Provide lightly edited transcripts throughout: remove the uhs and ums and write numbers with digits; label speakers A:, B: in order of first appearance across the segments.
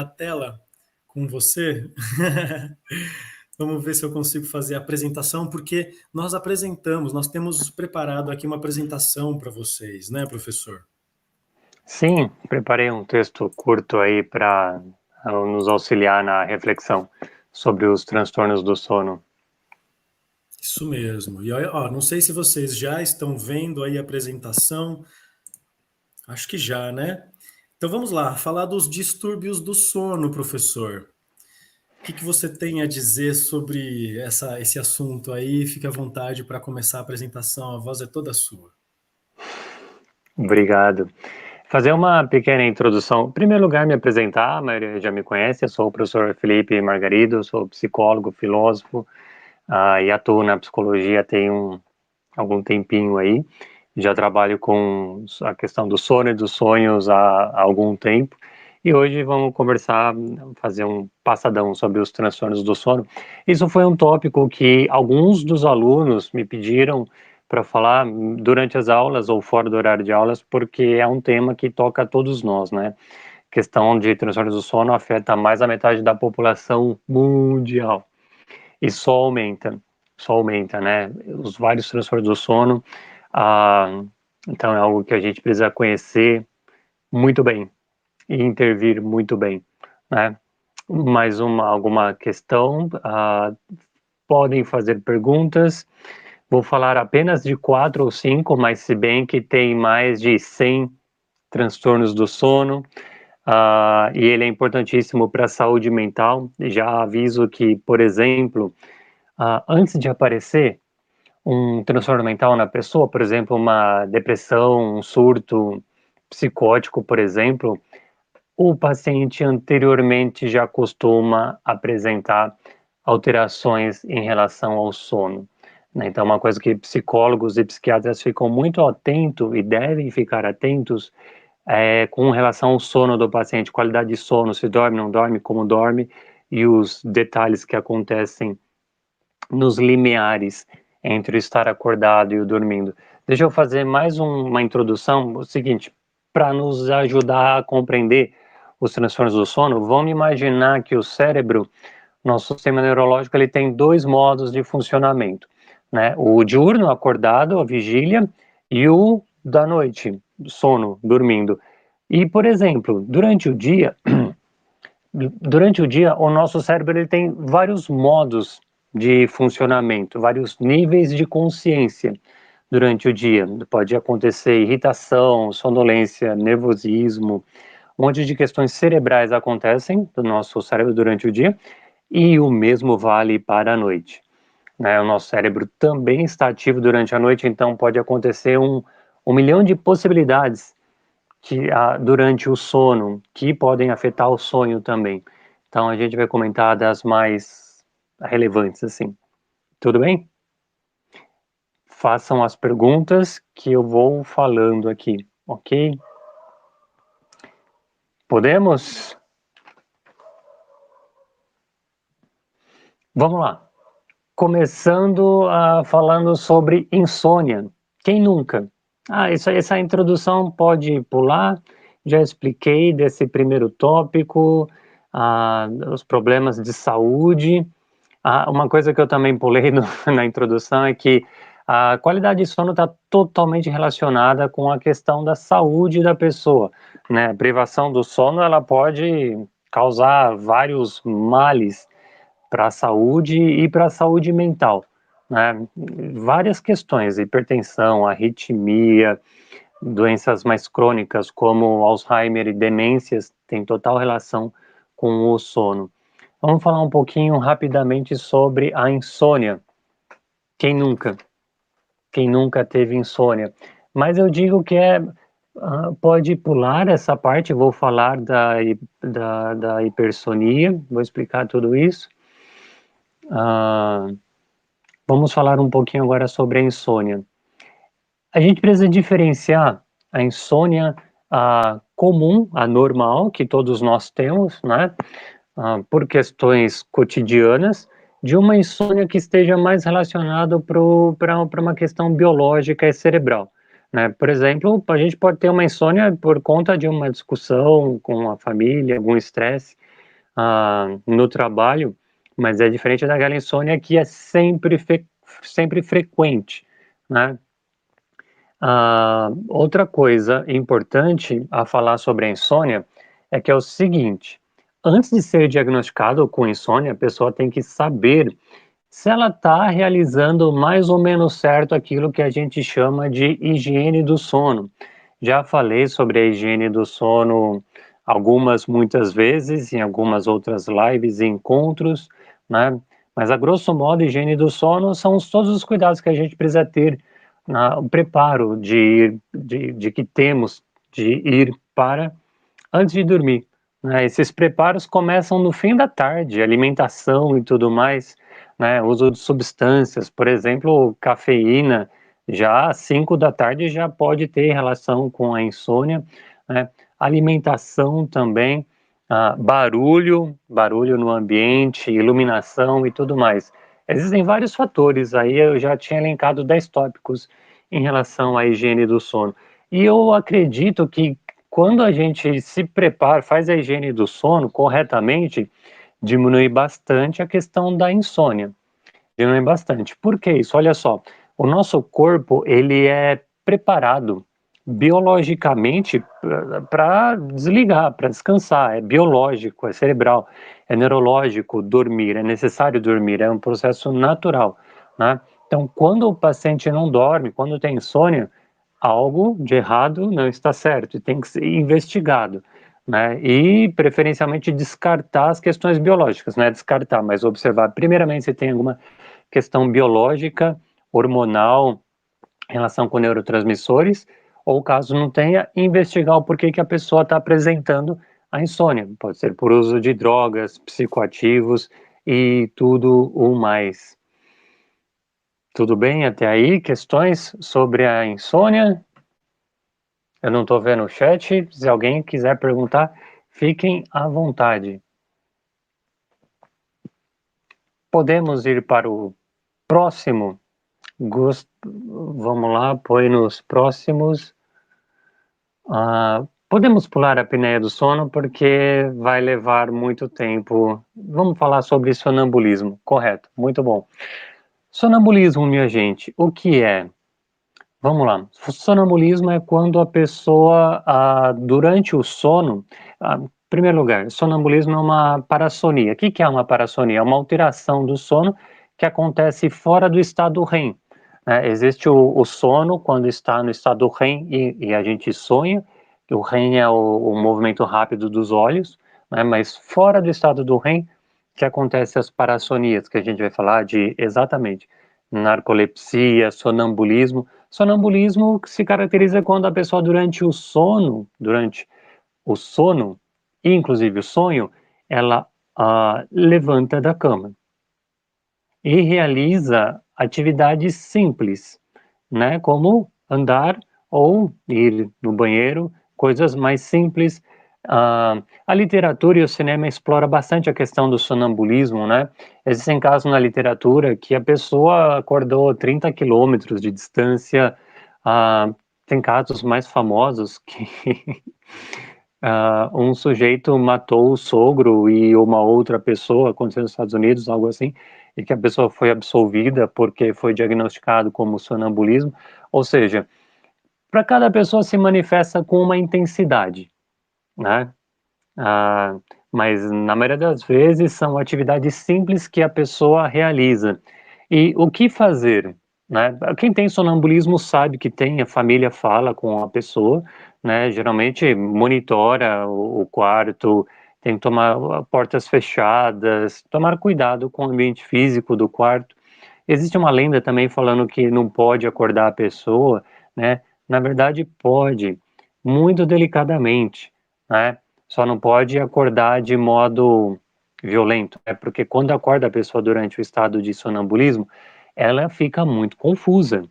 A: a tela com você. Vamos ver se eu consigo fazer a apresentação, porque nós temos preparado aqui uma apresentação para vocês, né, professor?
B: Sim, preparei um texto curto aí para nos auxiliar na reflexão sobre os transtornos do sono.
A: Isso mesmo. E ó, não sei se vocês já estão vendo aí a apresentação. Acho que já, né? Então vamos lá, falar dos distúrbios do sono, professor. O que você tem a dizer sobre esse assunto aí? Fique à vontade para começar a apresentação, a voz é toda sua.
B: Obrigado. Fazer uma pequena introdução. Em primeiro lugar, me apresentar, a maioria já me conhece, eu sou o professor Felipe Margarido, sou psicólogo, filósofo, e atuo na psicologia tem algum tempinho aí. Já trabalho com a questão do sono e dos sonhos há algum tempo. E hoje vamos conversar, fazer um passadão sobre os transtornos do sono. Isso foi um tópico que alguns dos alunos me pediram para falar durante as aulas ou fora do horário de aulas, porque é um tema que toca a todos nós, né? A questão de transtornos do sono afeta mais da metade da população mundial e só aumenta, né? Os vários transtornos do sono, então é algo que a gente precisa conhecer muito bem e intervir muito bem, né? Mais alguma questão? Podem fazer perguntas. Vou falar apenas de 4 ou 5, mas se bem que tem mais de 100 transtornos do sono, e ele é importantíssimo para a saúde mental. Já aviso que, por exemplo, antes de aparecer um transtorno mental na pessoa, por exemplo, uma depressão, um surto psicótico, por exemplo, o paciente anteriormente já costuma apresentar alterações em relação ao sono, né? Então, uma coisa que psicólogos e psiquiatras ficam muito atentos e devem ficar atentos é com relação ao sono do paciente, qualidade de sono, se dorme, não dorme, como dorme, e os detalhes que acontecem nos limiares entre o estar acordado e o dormindo. Deixa eu fazer mais uma introdução, o seguinte, para nos ajudar a compreender os transtornos do sono, vamos imaginar que o cérebro, nosso sistema neurológico, ele tem dois modos de funcionamento, né? O diurno, acordado, a vigília, e o da noite, sono, dormindo. E, por exemplo, durante o dia, o nosso cérebro ele tem vários modos de funcionamento, vários níveis de consciência durante o dia. Pode acontecer irritação, sonolência, nervosismo, um monte de questões cerebrais acontecem do nosso cérebro durante o dia e o mesmo vale para a noite, né? O nosso cérebro também está ativo durante a noite, então pode acontecer um milhão de possibilidades que durante o sono, que podem afetar o sonho também. Então a gente vai comentar das mais relevantes, assim. Tudo bem? Façam as perguntas que eu vou falando aqui, ok? Podemos? Vamos lá. Começando falando sobre insônia. Quem nunca? Essa introdução pode pular. Já expliquei desse primeiro tópico, os problemas de saúde. Uma coisa que eu também pulei na introdução é que a qualidade de sono está totalmente relacionada com a questão da saúde da pessoa, né? A privação do sono ela pode causar vários males para a saúde e para a saúde mental, né? Várias questões, hipertensão, arritmia, doenças mais crônicas como Alzheimer e demências têm total relação com o sono. Vamos falar um pouquinho rapidamente sobre a insônia. Quem nunca? Quem nunca teve insônia? Mas eu digo que pode pular essa parte, vou falar da hipersonia, vou explicar tudo isso. Vamos falar um pouquinho agora sobre a insônia. A gente precisa diferenciar a insônia comum, a normal, que todos nós temos, né? Por questões cotidianas, de uma insônia que esteja mais relacionada para uma questão biológica e cerebral, né? Por exemplo, a gente pode ter uma insônia por conta de uma discussão com a família, algum estresse, no trabalho, mas é diferente daquela insônia que é sempre frequente, né? Outra coisa importante a falar sobre a insônia é que é o seguinte: antes de ser diagnosticado com insônia, a pessoa tem que saber se ela está realizando mais ou menos certo aquilo que a gente chama de higiene do sono. Já falei sobre a higiene do sono muitas vezes, em algumas outras lives e encontros, né? Mas a grosso modo, a higiene do sono são todos os cuidados que a gente precisa ter, o preparo de que temos de ir para antes de dormir, né? Esses preparos começam no fim da tarde, alimentação e tudo mais, né? Uso de substâncias, por exemplo, cafeína, já às 5 da tarde já pode ter relação com a insônia, né? Alimentação também, barulho no ambiente, iluminação e tudo mais. Existem vários fatores, aí eu já tinha elencado 10 tópicos em relação à higiene do sono. E eu acredito que quando a gente se prepara, faz a higiene do sono corretamente, diminui bastante a questão da insônia. Diminui bastante. Por que isso? Olha só, o nosso corpo, ele é preparado biologicamente para desligar, para descansar. É biológico, é cerebral, é neurológico dormir, é necessário dormir, é um processo natural, né? Então, quando o paciente não dorme, quando tem insônia, algo de errado não está certo e tem que ser investigado, né? E preferencialmente descartar as questões biológicas, não é descartar, mas observar primeiramente se tem alguma questão biológica, hormonal, relação com neurotransmissores, ou caso não tenha, investigar o porquê que a pessoa está apresentando a insônia. Pode ser por uso de drogas, psicoativos e tudo o mais. Tudo bem até aí? Questões sobre a insônia? Eu não estou vendo o chat. Se alguém quiser perguntar, fiquem à vontade. Podemos ir para o próximo. Vamos lá, põe nos próximos. Podemos pular a apneia do sono porque vai levar muito tempo. Vamos falar sobre sonambulismo, correto? Muito bom. Sonambulismo, minha gente, o que é? Vamos lá. Sonambulismo é quando a pessoa, durante o sono, em primeiro lugar, sonambulismo é uma parassonia. O que é uma parassonia? É uma alteração do sono que acontece fora do estado REM. Né? Existe o sono quando está no estado REM e a gente sonha. O REM é o movimento rápido dos olhos, né? Mas fora do estado do REM que acontece as parassonias, que a gente vai falar de exatamente narcolepsia, sonambulismo. Sonambulismo se caracteriza quando a pessoa durante o sono, e inclusive o sonho, ela levanta da cama e realiza atividades simples, né, como andar ou ir no banheiro, coisas mais simples. A literatura e o cinema exploram bastante a questão do sonambulismo, né? Existem casos na literatura que a pessoa acordou 30 quilômetros de distância. Tem casos mais famosos que um sujeito matou o sogro e uma outra pessoa, aconteceu nos Estados Unidos, algo assim, e que a pessoa foi absolvida porque foi diagnosticado como sonambulismo. Ou seja, para cada pessoa se manifesta com uma intensidade, né? Ah, mas na maioria das vezes são atividades simples que a pessoa realiza. E o que fazer? Né? Quem tem sonambulismo sabe que tem, a família fala com a pessoa, né? Geralmente monitora o quarto, tem que tomar portas fechadas, tomar cuidado com o ambiente físico do quarto. Existe uma lenda também falando que não pode acordar a pessoa, né? Na verdade, pode, muito delicadamente, né? Só não pode acordar de modo violento, né? Porque quando acorda a pessoa durante o estado de sonambulismo, ela fica muito confusa.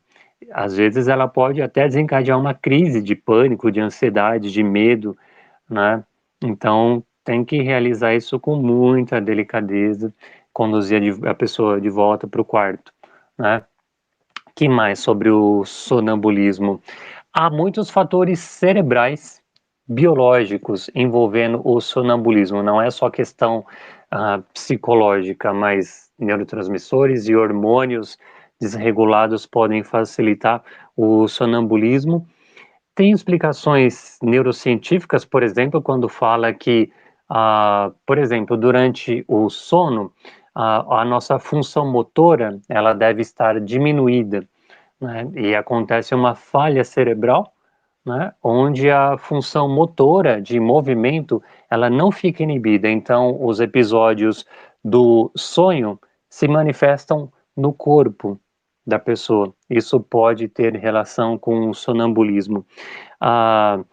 B: Às vezes ela pode até desencadear uma crise de pânico, de ansiedade, de medo, né? Então tem que realizar isso com muita delicadeza, conduzir a pessoa de volta para o quarto, né? Que mais sobre o sonambulismo? Há muitos fatores cerebrais, biológicos envolvendo o sonambulismo, não é só questão psicológica, mas neurotransmissores e hormônios desregulados podem facilitar o sonambulismo. Tem explicações neurocientíficas, por exemplo, quando fala que, por exemplo, durante o sono, a nossa função motora ela deve estar diminuída, né? E acontece uma falha cerebral, né? Onde a função motora de movimento ela não fica inibida. Então, os episódios do sonho se manifestam no corpo da pessoa. Isso pode ter relação com o sonambulismo. Ah,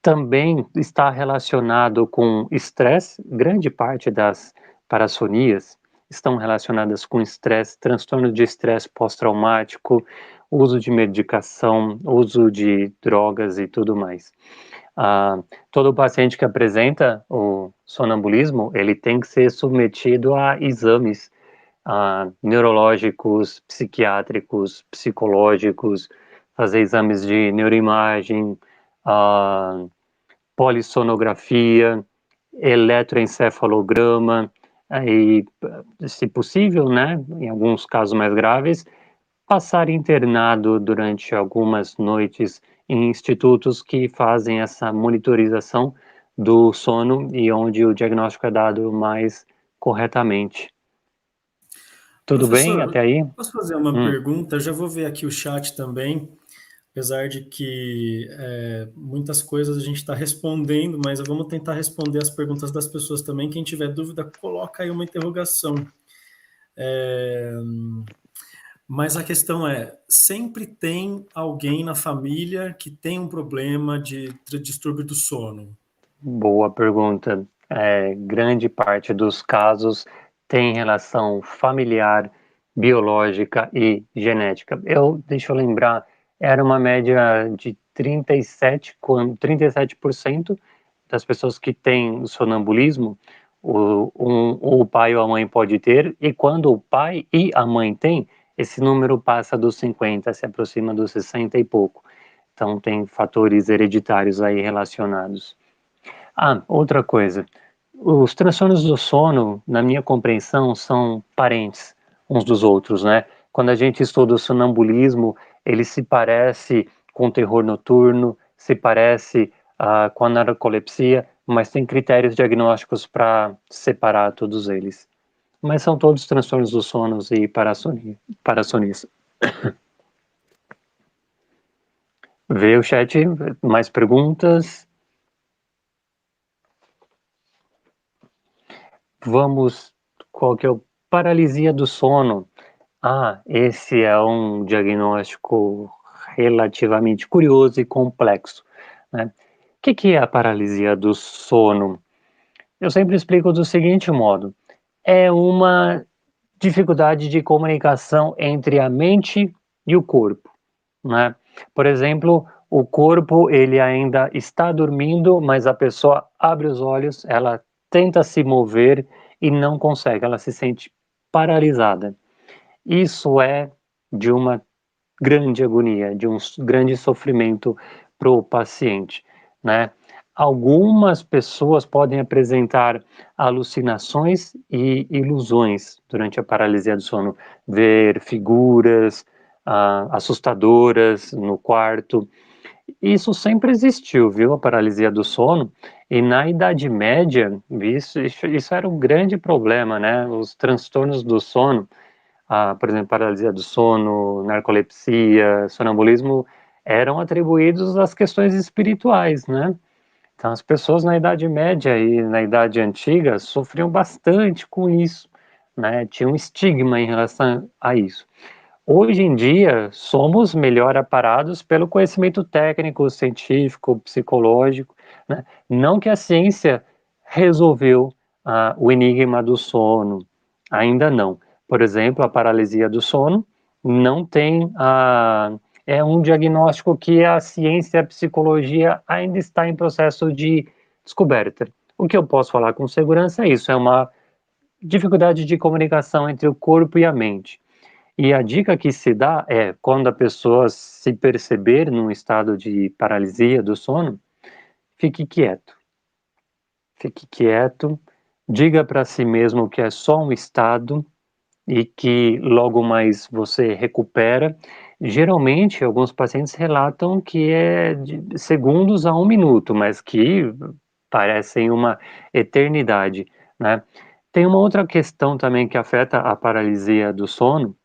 B: também está relacionado com estresse, grande parte das parassonias estão relacionadas com estresse, transtorno de estresse pós-traumático, uso de medicação, uso de drogas e tudo mais. Todo paciente que apresenta o sonambulismo, ele tem que ser submetido a exames neurológicos, psiquiátricos, psicológicos, fazer exames de neuroimagem, a polissonografia, eletroencefalograma, e, se possível, né, em alguns casos mais graves, passar internado durante algumas noites em institutos que fazem essa monitorização do sono e onde o diagnóstico é dado mais corretamente. Tudo bem até
A: Professor,
B: aí?
A: posso fazer uma
B: Hum,
A: pergunta? Eu já vou ver aqui o chat também, apesar de que muitas coisas a gente está respondendo, mas vamos tentar responder as perguntas das pessoas também. Quem tiver dúvida, coloca aí uma interrogação. É, mas a questão é, sempre tem alguém na família que tem um problema de distúrbio do sono?
B: boa pergunta. Grande parte dos casos tem relação familiar, biológica e genética. Deixa eu lembrar, era uma média de 37% das pessoas que têm sonambulismo, o pai ou a mãe pode ter, e quando o pai e a mãe têm, esse número passa dos 50, se aproxima dos 60 e pouco. Então, tem fatores hereditários aí relacionados. Outra coisa. Os transtornos do sono, na minha compreensão, são parentes uns dos outros, né? Quando a gente estuda o sonambulismo, ele se parece com o terror noturno, se parece com a narcolepsia, mas tem critérios diagnósticos para separar todos eles. Mas são todos transtornos do sono e parasonia. Vê o chat, mais perguntas? Vamos, qual que é o paralisia do sono? Esse é um diagnóstico relativamente curioso e complexo, né? O que é a paralisia do sono? Eu sempre explico do seguinte modo: é uma dificuldade de comunicação entre a mente e o corpo, né? Por exemplo, o corpo ele ainda está dormindo, mas a pessoa abre os olhos, ela tenta se mover e não consegue, ela se sente paralisada. Isso é de uma grande agonia, de um grande sofrimento para o paciente, né? Algumas pessoas podem apresentar alucinações e ilusões durante a paralisia do sono, ver figuras assustadoras no quarto. Isso sempre existiu, viu? A paralisia do sono. E na Idade Média, isso era um grande problema, né? Os transtornos do sono, por exemplo, paralisia do sono, narcolepsia, sonambulismo, eram atribuídos às questões espirituais, né? Então, as pessoas na Idade Média e na Idade Antiga sofriam bastante com isso, né? Tinha um estigma em relação a isso. Hoje em dia, somos melhor aparados pelo conhecimento técnico, científico, psicológico, né? Não que a ciência resolveu o enigma do sono, ainda não. Por exemplo, a paralisia do sono não tem é um diagnóstico que a ciência e a psicologia ainda está em processo de descoberta. O que eu posso falar com segurança é isso, é uma dificuldade de comunicação entre o corpo e a mente. E a dica que se dá é, quando a pessoa se perceber num estado de paralisia do sono, fique quieto. Fique quieto, diga para si mesmo que é só um estado e que logo mais você recupera. Geralmente, alguns pacientes relatam que é de segundos a 1 minuto, mas que parecem uma eternidade, né? Tem uma outra questão também que afeta a paralisia do sono,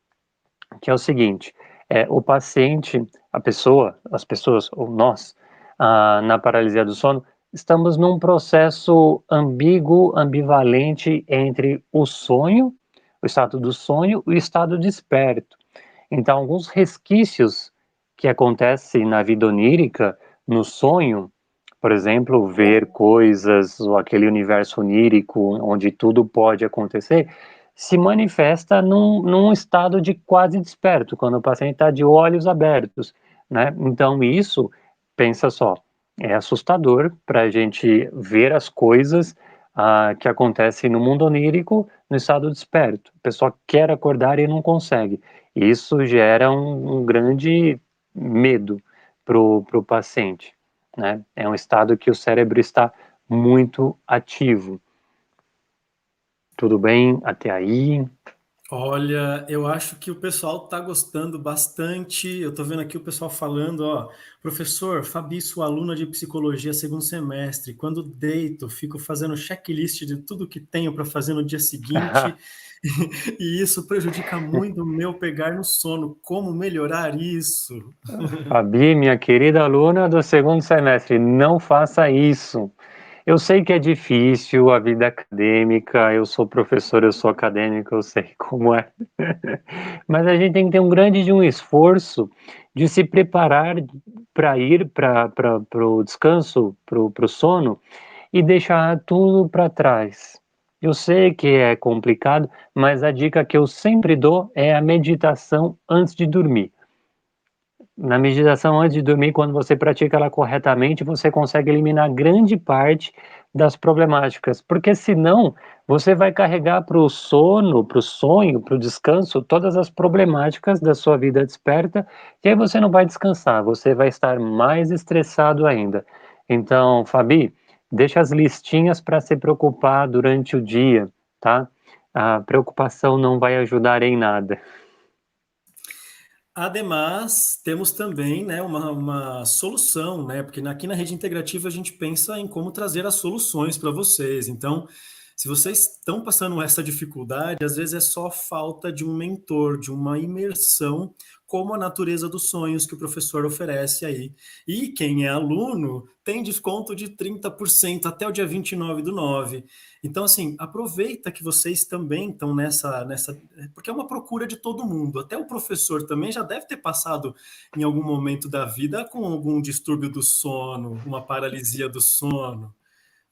B: que é o seguinte, o paciente, a pessoa, as pessoas, ou nós, na paralisia do sono, estamos num processo ambíguo, ambivalente entre o sonho, o estado do sonho e o estado desperto. Então, alguns resquícios que acontecem na vida onírica, no sonho, por exemplo, ver coisas, ou aquele universo onírico onde tudo pode acontecer, se manifesta num estado de quase desperto, quando o paciente está de olhos abertos, né? Então, isso, pensa só, é assustador para a gente ver as coisas que acontecem no mundo onírico no estado desperto. A pessoa quer acordar e não consegue. Isso gera um grande medo para o paciente, né? É um estado que o cérebro está muito ativo. Tudo bem até aí?
A: Olha, eu acho que o pessoal está gostando bastante. Eu estou vendo aqui o pessoal falando, ó, professor, Fabi, sua aluna de psicologia segundo semestre. Quando deito, fico fazendo checklist de tudo que tenho para fazer no dia seguinte, e isso prejudica muito o meu pegar no sono. Como melhorar isso?
B: Fabi, minha querida aluna do segundo semestre, não faça isso. Eu sei que é difícil a vida acadêmica, eu sou professor, eu sou acadêmico, eu sei como é. Mas a gente tem que ter um grande de um esforço de se preparar para ir para o descanso, para o sono, e deixar tudo para trás. Eu sei que é complicado, mas a dica que eu sempre dou é a meditação antes de dormir. Na meditação antes de dormir, quando você pratica ela corretamente, você consegue eliminar grande parte das problemáticas, porque senão você vai carregar para o sono, para o sonho, para o descanso, todas as problemáticas da sua vida desperta, e aí você não vai descansar, você vai estar mais estressado ainda. Então, Fabi, deixa as listinhas para se preocupar durante o dia, tá? A preocupação não vai ajudar em nada.
A: Ademais, temos também, né, uma solução, né, porque aqui na rede integrativa a gente pensa em como trazer as soluções para vocês. Então, se vocês estão passando essa dificuldade, às vezes é só falta de um mentor, de uma imersão, como a natureza dos sonhos que o professor oferece aí. E quem é aluno tem desconto de 30% até o dia 29/9. Então, assim, aproveita que vocês também estão porque é uma procura de todo mundo. Até o professor também já deve ter passado em algum momento da vida com algum distúrbio do sono, uma paralisia do sono,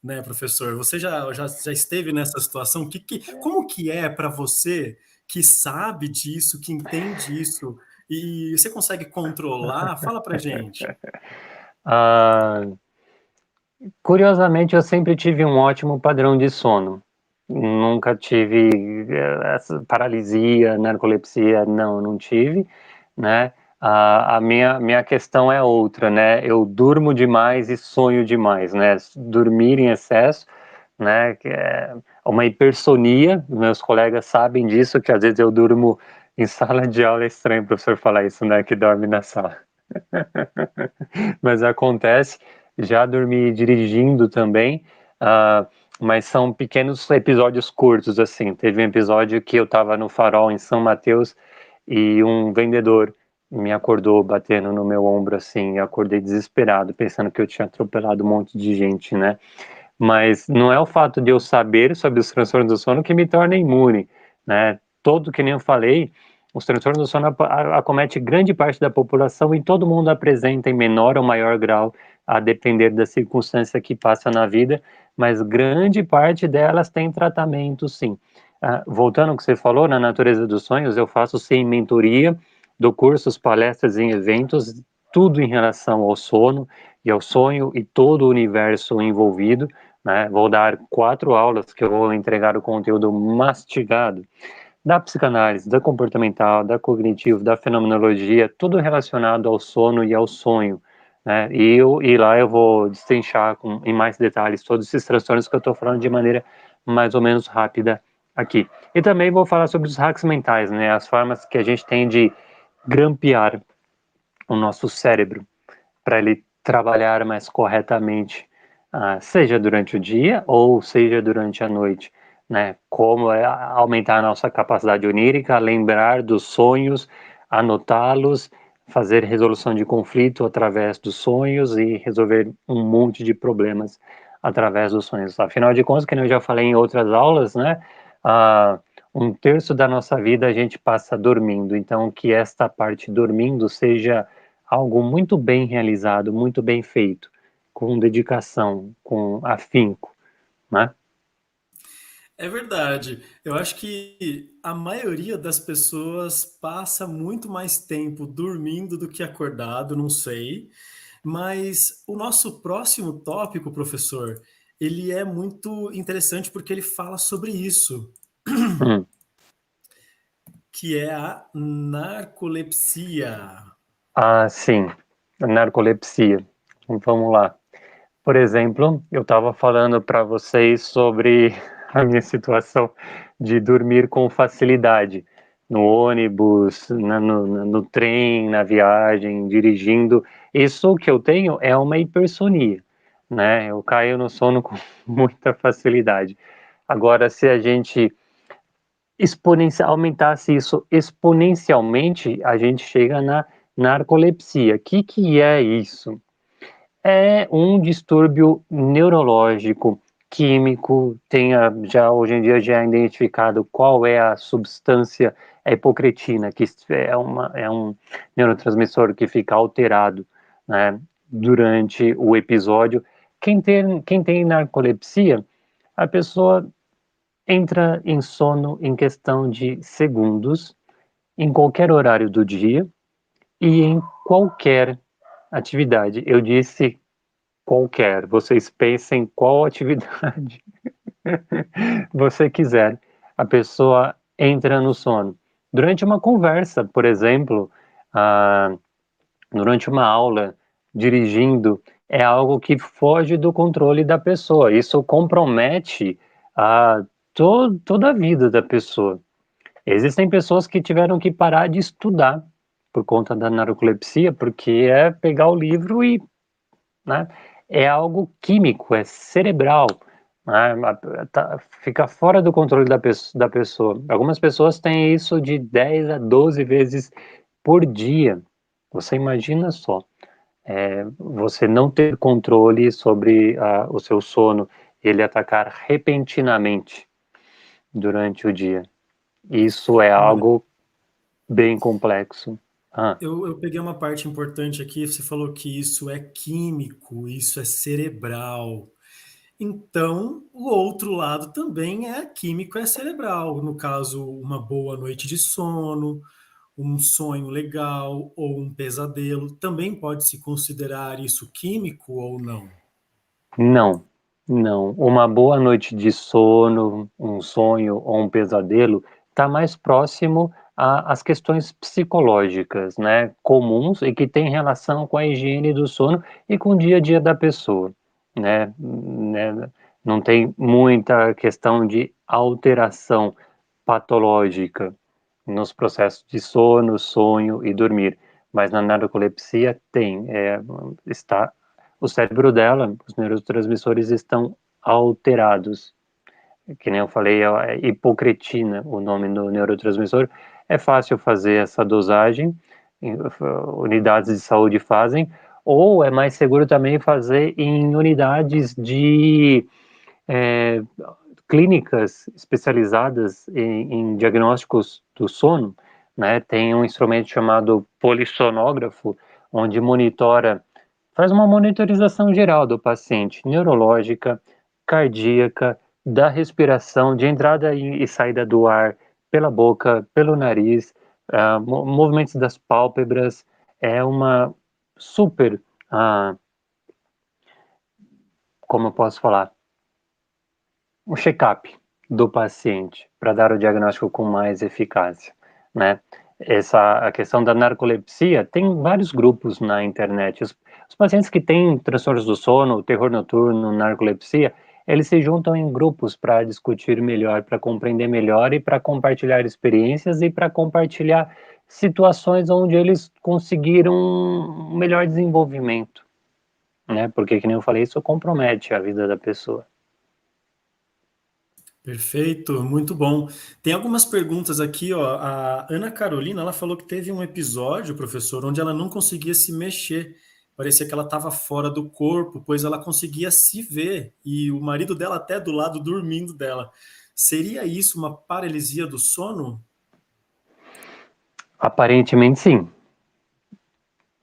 A: né, professor? Você já esteve nessa situação? Como que é para você que sabe disso, que entende isso, e você consegue controlar? Fala para gente.
B: Ah, Curiosamente, eu sempre tive um ótimo padrão de sono. Nunca tive essa paralisia, narcolepsia, não tive, né? A minha questão é outra, né? Eu durmo demais e sonho demais, né? Dormir em excesso, né? Que é uma hipersonia. Meus colegas sabem disso, que às vezes eu durmo em sala de aula. É estranho o professor falar isso, né? Que dorme na sala. Mas acontece. Já dormi dirigindo também, mas são pequenos episódios curtos, assim. Teve um episódio que eu estava no Farol, em São Mateus, e um vendedor me acordou batendo no meu ombro, assim. Eu acordei desesperado, pensando que eu tinha atropelado um monte de gente, né? Mas não é o fato de eu saber sobre os transtornos do sono que me torna imune, né? Todo, que nem eu falei, os transtornos do sono acomete grande parte da população e todo mundo apresenta em menor ou maior grau, a depender da circunstância que passa na vida, mas grande parte delas tem tratamento, sim. Voltando ao que você falou, na natureza dos sonhos, eu faço sim mentoria, dou cursos, palestras em eventos, tudo em relação ao sono e ao sonho e todo o universo envolvido, né? Vou dar 4 aulas que eu vou entregar o conteúdo mastigado da psicanálise, da comportamental, da cognitivo, da fenomenologia, tudo relacionado ao sono e ao sonho, né? E lá eu vou destrinchar em mais detalhes todos esses transtornos que eu estou falando de maneira mais ou menos rápida aqui. E também vou falar sobre os hacks mentais, né? As formas que a gente tem de grampear o nosso cérebro para ele trabalhar mais corretamente, seja durante o dia ou seja durante a noite, né? Como aumentar a nossa capacidade onírica, lembrar dos sonhos, anotá-los, fazer resolução de conflito através dos sonhos e resolver um monte de problemas através dos sonhos. Afinal de contas, como eu já falei em outras aulas, né? Uh, um terço da nossa vida a gente passa dormindo, então que esta parte dormindo seja algo muito bem realizado, muito bem feito, com dedicação, com afinco, né?
A: É verdade. Eu acho que a maioria das pessoas passa muito mais tempo dormindo do que acordado, não sei. Mas o nosso próximo tópico, professor, ele é muito interessante porque ele fala sobre isso,
B: Hum.
A: que é a narcolepsia.
B: Ah, sim, narcolepsia. Vamos lá. Por exemplo, eu estava falando para vocês sobre a minha situação de dormir com facilidade no ônibus, no trem, na viagem, dirigindo. Isso que eu tenho é uma hipersonia, né? Eu caio no sono com muita facilidade. Agora, se a gente aumentasse isso exponencialmente, a gente chega na narcolepsia. O que é isso? É um distúrbio neurológico, químico, já hoje em dia já é identificado qual é a substância, a hipocretina, que é um neurotransmissor que fica alterado, né, durante o episódio. Quem tem narcolepsia, a pessoa entra em sono em questão de segundos, em qualquer horário do dia e em qualquer atividade. Eu disse qualquer, vocês pensem qual atividade você quiser. A pessoa entra no sono. Durante uma conversa, por exemplo, ah, durante uma aula, dirigindo, é algo que foge do controle da pessoa. Isso compromete toda a vida da pessoa. Existem pessoas que tiveram que parar de estudar por conta da narcolepsia, porque é pegar o livro e, né, é algo químico, é cerebral, né, fica fora do controle da pessoa. Algumas pessoas têm isso de 10 a 12 vezes por dia. Você imagina só, você não ter controle sobre o seu sono, ele atacar repentinamente durante o dia. Isso é
A: Olha,
B: algo bem complexo. Ah,
A: eu peguei uma parte importante aqui, você falou que isso é químico, isso é cerebral. Então, o outro lado também é químico, é cerebral. No caso, uma boa noite de sono, um sonho legal ou um pesadelo, também pode se considerar isso químico ou não?
B: não, não. Uma boa noite de sono, um sonho ou um pesadelo está mais próximo às questões psicológicas, né, comuns e que têm relação com a higiene do sono e com o dia a dia da pessoa, né? Não tem muita questão de alteração patológica nos processos de sono, sonho e dormir, mas na narcolepsia tem, está o cérebro dela, os neurotransmissores estão alterados. Que nem eu falei, é hipocretina o nome do neurotransmissor. É fácil fazer essa dosagem, unidades de saúde fazem, ou é mais seguro também fazer em unidades de é, clínicas especializadas em diagnósticos do sono, né? Tem um instrumento chamado polissonógrafo, onde faz uma monitorização geral do paciente, neurológica, cardíaca, da respiração, de entrada e saída do ar pela boca, pelo nariz, movimentos das pálpebras. É uma super, como eu posso falar, um check-up do paciente para dar o diagnóstico com mais eficácia, né? A questão da narcolepsia tem vários grupos na internet. Os pacientes que têm transtornos do sono, terror noturno, narcolepsia, eles se juntam em grupos para discutir melhor, para compreender melhor e para compartilhar experiências e para compartilhar situações onde eles conseguiram um melhor desenvolvimento, né? Porque, que nem eu falei, isso compromete a vida da pessoa.
A: Perfeito, muito bom. Tem algumas perguntas aqui, ó. A Ana Carolina, ela falou que teve um episódio, professor, onde ela não conseguia se mexer. Parecia que ela estava fora do corpo, pois ela conseguia se ver e o marido dela até do lado dormindo dela. Seria isso uma paralisia do sono?
B: Aparentemente, sim.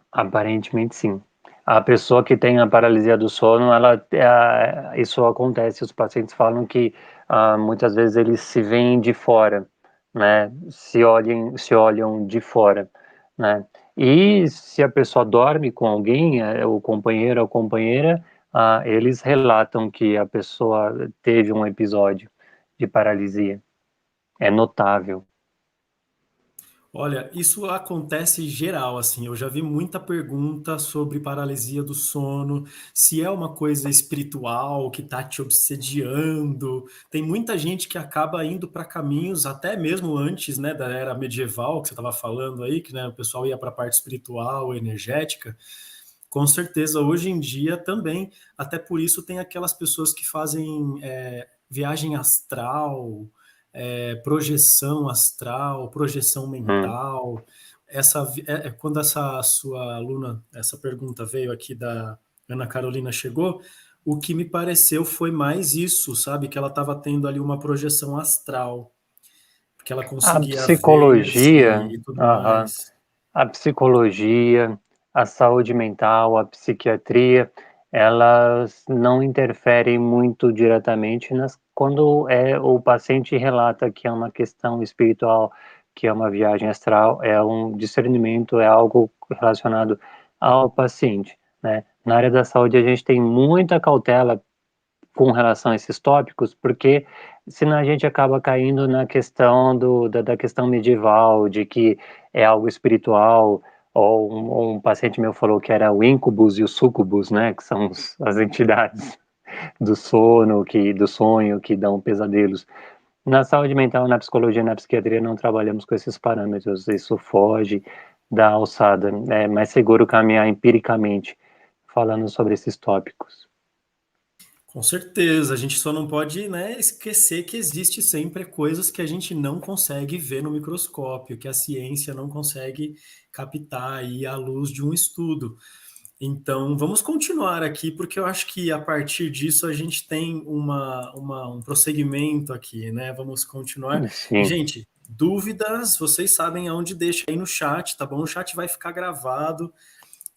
B: Aparentemente, sim. A pessoa que tem a paralisia do sono, isso acontece. Os pacientes falam que muitas vezes eles se veem de fora, né? Se olham de fora, né? E se a pessoa dorme com alguém, o companheiro ou companheira, eles relatam que a pessoa teve um episódio de paralisia. É notável.
A: Olha, isso acontece geral, assim. Eu já vi muita pergunta sobre paralisia do sono, se é uma coisa espiritual que está te obsediando. Tem muita gente que acaba indo para caminhos, até mesmo antes, né, da era medieval que você estava falando aí, que né, o pessoal ia para a parte espiritual, energética. Com certeza, hoje em dia também. Até por isso tem aquelas pessoas que fazem viagem astral, projeção astral, projeção
B: Hum.
A: mental. Quando essa sua aluna, essa pergunta veio aqui da Ana Carolina chegou, o que me pareceu foi mais isso, sabe? Que ela estava tendo ali uma projeção astral, porque ela
B: A
A: conseguia ver-se
B: psicologia,
A: e tudo
B: aham.
A: mais.
B: A psicologia, a saúde mental, a psiquiatria, elas não interferem muito diretamente quando o paciente relata que é uma questão espiritual, que é uma viagem astral, é um discernimento, é algo relacionado ao paciente, né? Na área da saúde a gente tem muita cautela com relação a esses tópicos, porque senão a gente acaba caindo na questão da questão medieval, de que é algo espiritual, ou um paciente meu falou que era o incubus e o sucubus, né, que são as entidades do sono, do sonho, que dão pesadelos. Na saúde mental, na psicologia, na psiquiatria, não trabalhamos com esses parâmetros, isso foge da alçada, é mais seguro caminhar empiricamente falando sobre esses tópicos.
A: Com certeza, a gente só não pode, né, esquecer que existe sempre coisas que a gente não consegue ver no microscópio, que a ciência não consegue captar aí à luz de um estudo. Então, vamos continuar aqui, porque eu acho que a partir disso a gente tem um prosseguimento aqui, né? Vamos continuar. E,
B: Sim.
A: gente, dúvidas, vocês sabem aonde deixa aí no chat, tá bom? O chat vai ficar gravado.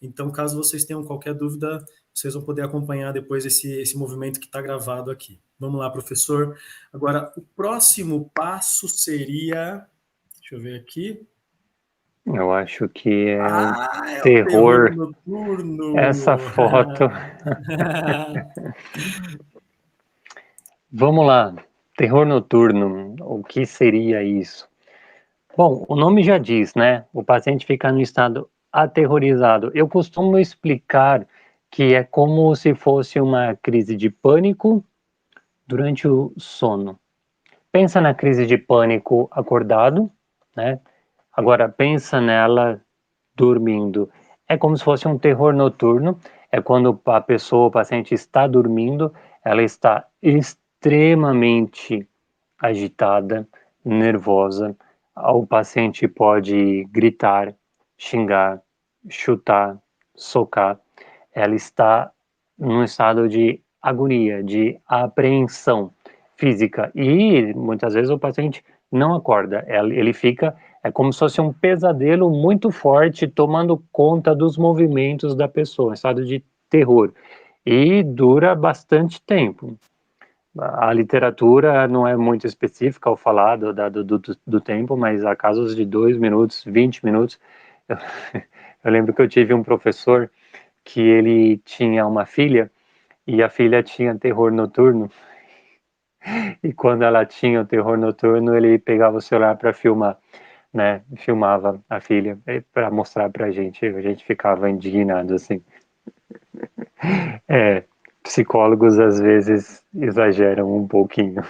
A: Então, caso vocês tenham qualquer dúvida, vocês vão poder acompanhar depois esse movimento que está gravado aqui. Vamos lá, professor. Agora, o próximo passo seria. Deixa eu ver aqui.
B: Eu acho que é um
A: Ah, é o terror
B: terror essa
A: noturno!
B: foto. Vamos lá, terror noturno, o que seria isso? Bom, o nome já diz, né? O paciente fica no estado aterrorizado. Eu costumo explicar que é como se fosse uma crise de pânico durante o sono. Pensa na crise de pânico acordado, né? Agora pensa nela dormindo. É como se fosse um terror noturno, é quando a pessoa, o paciente está dormindo, ela está extremamente agitada, nervosa. O paciente pode gritar, xingar, chutar, socar. Ela está num estado de agonia, de apreensão física. E muitas vezes o paciente não acorda, ele fica, é como se fosse um pesadelo muito forte tomando conta dos movimentos da pessoa, um estado de terror. E dura bastante tempo. A literatura não é muito específica ao falar do tempo, mas há casos de 2 minutos, 20 minutos. Eu, eu lembro que eu tive um professor que ele tinha uma filha e a filha tinha terror noturno. E quando ela tinha o terror noturno, ele pegava o celular para filmar, né? Filmava a filha para mostrar para a gente ficava indignado assim. É, psicólogos às vezes exageram um pouquinho.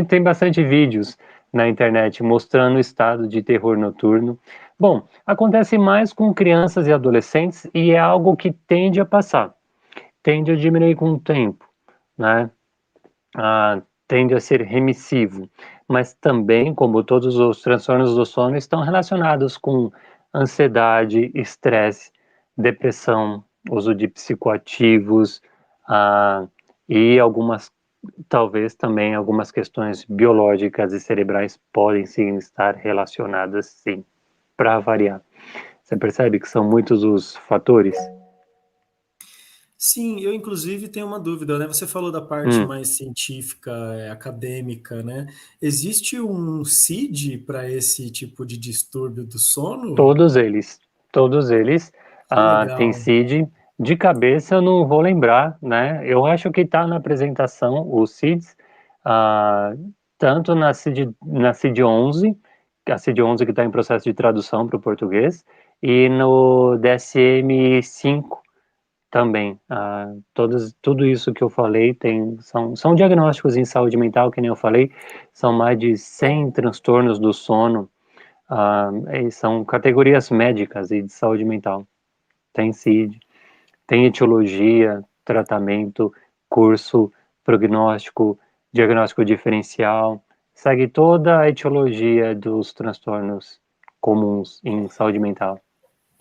B: Tem bastante vídeos na internet mostrando o estado de terror noturno. Bom, acontece mais com crianças e adolescentes e é algo que tende a passar, tende a diminuir com o tempo, né? Tende a ser remissivo, mas também, como todos os transtornos do sono, estão relacionados com ansiedade, estresse, depressão, uso de psicoativos, ah, e talvez também algumas questões biológicas e cerebrais podem sim estar relacionadas, sim, para variar. Você percebe que são muitos os fatores?
A: Sim, eu inclusive tenho uma dúvida, né? Você falou da parte
B: Hum,
A: mais científica, acadêmica, né? Existe um CID para esse tipo de distúrbio do sono?
B: todos eles, todos eles,
A: Que
B: têm
A: legal.
B: CID. De cabeça eu não vou lembrar, né? Eu acho que está na apresentação o CIDs, ah, tanto na CID 11, a CID 11 que está em processo de tradução para o português, e no DSM-5 também. Tudo isso que eu falei são diagnósticos em saúde mental, que nem eu falei, são mais de 100 transtornos do sono, e são categorias médicas e de saúde mental. Tem CID, tem etiologia, tratamento, curso, prognóstico, diagnóstico diferencial, segue toda a etiologia dos transtornos comuns em saúde mental.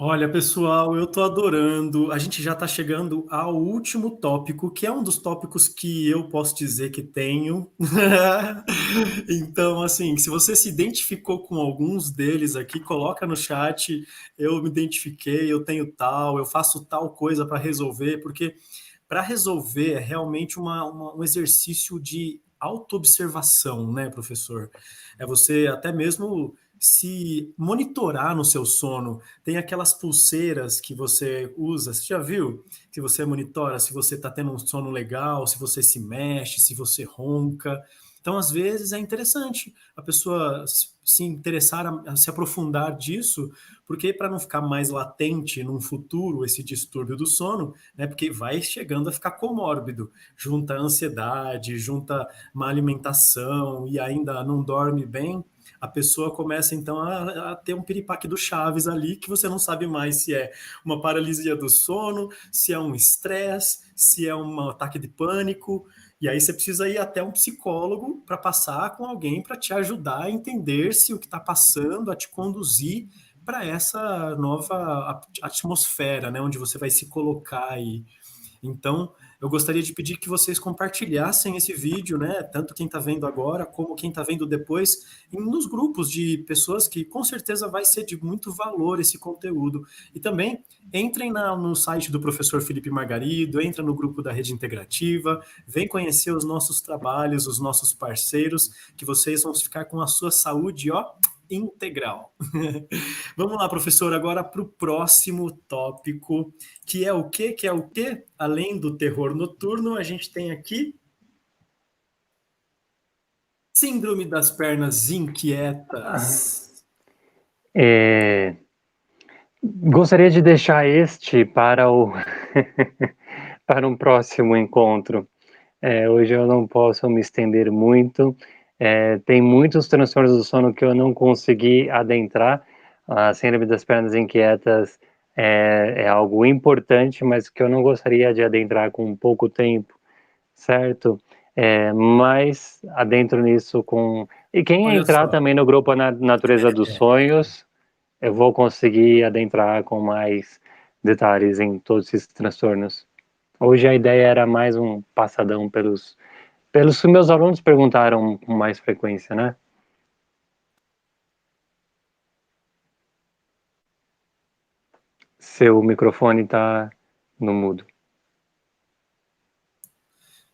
A: Olha, pessoal, eu tô adorando. A gente já está chegando ao último tópico, que é um dos tópicos que eu posso dizer que tenho. Então, assim, se você se identificou com alguns deles aqui, coloca no chat. Eu me identifiquei, eu tenho tal, eu faço tal coisa para resolver, porque para resolver é realmente um exercício de autoobservação, né, professor? É você até mesmo se monitorar no seu sono. Tem aquelas pulseiras que você usa, você já viu? Que você monitora se você está tendo um sono legal, se você se mexe, se você ronca. Então, às vezes, é interessante a pessoa se interessar, a se aprofundar disso, porque para não ficar mais latente num futuro esse distúrbio do sono, né? Porque vai chegando a ficar comórbido, junta ansiedade, junta má alimentação e ainda não dorme bem, a pessoa começa então a ter um piripaque do Chaves ali, que você não sabe mais se é uma paralisia do sono, se é um estresse, se é um ataque de pânico. E aí você precisa ir até um psicólogo para passar com alguém para te ajudar a entender se o que está passando, a te conduzir para essa nova atmosfera, né, onde você vai se colocar aí. Então, eu gostaria de pedir que vocês compartilhassem esse vídeo, né? Tanto quem está vendo agora, como quem está vendo depois, nos grupos de pessoas que com certeza vai ser de muito valor esse conteúdo. E também entrem no site do professor Felipe Margarido, entra no grupo da Rede Integrativa, vem conhecer os nossos trabalhos, os nossos parceiros, que vocês vão ficar com a sua saúde, ó, integral. Vamos lá, professor, agora para o próximo tópico, que é o quê? Que é o quê? Além do terror noturno, a gente tem aqui síndrome das pernas inquietas.
B: É, Gostaria de deixar este para para um próximo encontro. Hoje eu não posso me estender muito. Tem muitos transtornos do sono que eu não consegui adentrar. A síndrome das pernas inquietas é algo importante, mas que eu não gostaria de adentrar com pouco tempo, certo? Mas adentro nisso com. E quem
A: Olha
B: entrar
A: só,
B: também no grupo Natureza dos Sonhos, eu vou conseguir adentrar com mais detalhes em todos esses transtornos. Hoje a ideia era mais um passadão pelos que meus alunos perguntaram com mais frequência, né? Seu microfone está no mudo.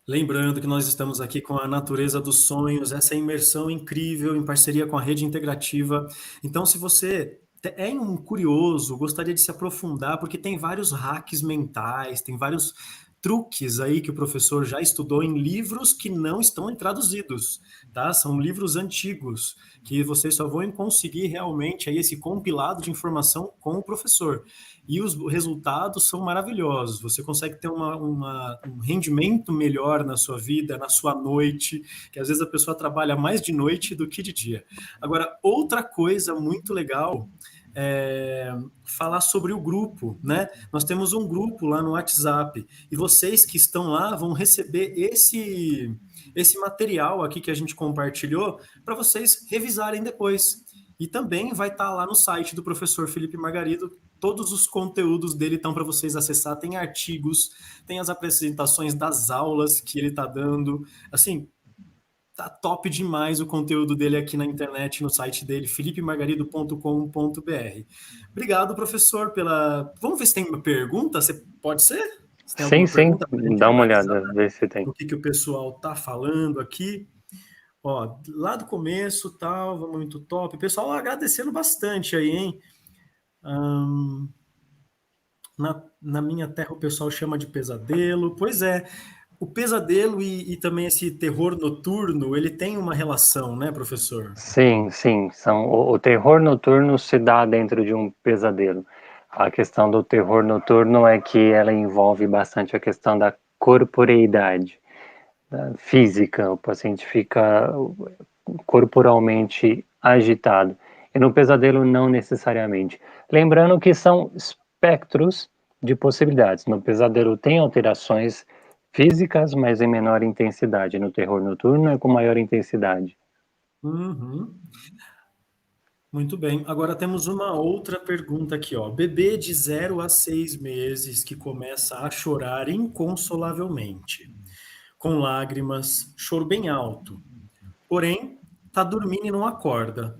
A: lembrando que nós estamos aqui com a Natureza dos Sonhos, essa imersão incrível em parceria com a Rede Integrativa. Então, se você é um curioso, gostaria de se aprofundar, porque tem vários hacks mentais, tem vários truques aí que o professor já estudou em livros que não estão traduzidos, tá? São livros antigos, que vocês só vão conseguir realmente aí esse compilado de informação com o professor. E os resultados são maravilhosos. Você consegue ter um rendimento melhor na sua vida, na sua noite, que às vezes a pessoa trabalha mais de noite do que de dia. Agora, outra coisa muito legal é falar sobre o grupo, né? Nós temos um grupo lá no WhatsApp e vocês que estão lá vão receber esse material aqui que a gente compartilhou para vocês revisarem depois. E também vai estar lá no site do professor Felipe Margarido. Todos os conteúdos dele estão para vocês acessar. Tem artigos, tem as apresentações das aulas que ele está dando. Assim, tá top demais o conteúdo dele aqui na internet, no site dele, felipemargarido.com.br. Obrigado, professor, pela... Vamos ver se tem uma pergunta? Você pode ser? Se tem
B: Sim,
A: alguma
B: sim,
A: pergunta para a gente
B: dá uma
A: analisar
B: olhada, ver se tem.
A: o que o pessoal tá falando aqui? Ó, lá do começo, tal, muito top. Pessoal agradecendo bastante aí, hein? Na minha terra o pessoal chama de pesadelo. Pois é, o pesadelo e também esse terror noturno, ele tem uma relação, né, professor?
B: Sim, sim, o terror noturno se dá dentro de um pesadelo. A questão do terror noturno é que ela envolve bastante a questão da corporeidade, da física, o paciente fica corporalmente agitado. E no pesadelo, não necessariamente. Lembrando que são espectros de possibilidades. No pesadelo tem alterações físicas, mas em menor intensidade. No terror noturno é com maior intensidade.
A: Uhum. Muito bem. Agora temos uma outra pergunta aqui, ó. Bebê de 0 a 6 meses que começa a chorar inconsolavelmente, com lágrimas, choro bem alto. Porém, tá dormindo e não acorda.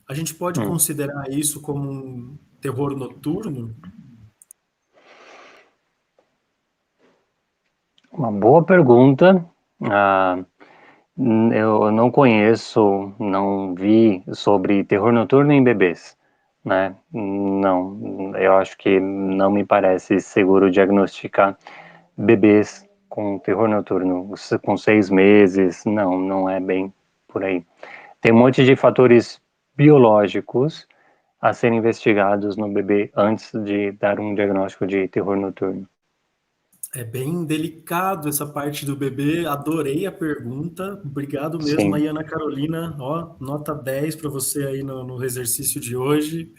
A: A gente pode
B: Hum.
A: considerar isso como um terror noturno?
B: Uma boa pergunta. Ah, eu não conheço, não vi sobre terror noturno em bebês, né? Não, eu acho que não me parece seguro diagnosticar bebês com terror noturno com 6 meses. Não, não é bem por aí. Tem um monte de fatores biológicos a serem investigados no bebê antes de dar um diagnóstico de terror noturno.
A: É bem delicado essa parte do bebê. Adorei a pergunta. Obrigado mesmo
B: Sim.
A: aí, Ana Carolina. Ó, nota 10 para você aí no exercício de hoje.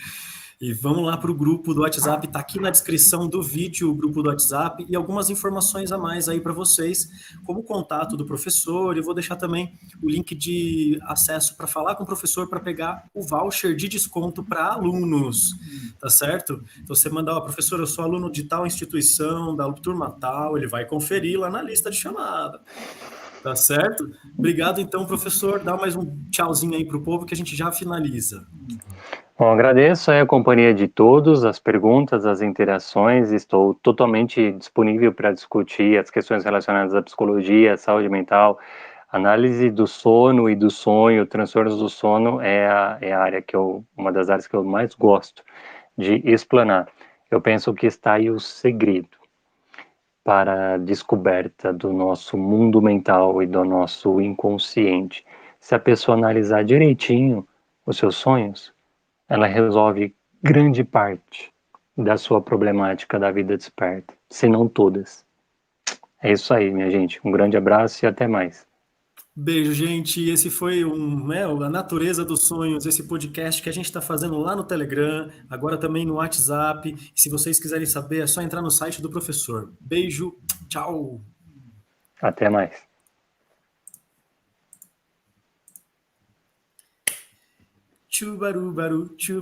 A: E vamos lá para o grupo do WhatsApp. Está aqui na descrição do vídeo o grupo do WhatsApp e algumas informações a mais aí para vocês, como o contato do professor. Eu vou deixar também o link de acesso para falar com o professor para pegar o voucher de desconto para alunos, tá certo? Então você mandar, ó, professor, eu sou aluno de tal instituição, da turma tal, ele vai conferir lá na lista de chamada. Tá certo? Obrigado, então, professor. Dá mais um tchauzinho aí para o povo que a gente já finaliza.
B: Bom, agradeço a companhia de todos, as perguntas, as interações. Estou totalmente disponível para discutir as questões relacionadas à psicologia, à saúde mental, análise do sono e do sonho, transtornos do sono é a área uma das áreas que eu mais gosto de explanar. Eu penso que está aí o segredo para a descoberta do nosso mundo mental e do nosso inconsciente. Se a pessoa analisar direitinho os seus sonhos, ela resolve grande parte da sua problemática da vida desperta, se não todas. É isso aí, minha gente. Um grande abraço e até mais.
A: Beijo, gente. Esse foi a Natureza dos Sonhos, esse podcast que a gente está fazendo lá no Telegram, agora também no WhatsApp. E se vocês quiserem saber, é só entrar no site do professor. Beijo, tchau.
B: Até mais.
A: Tchubaru, baru, tchu.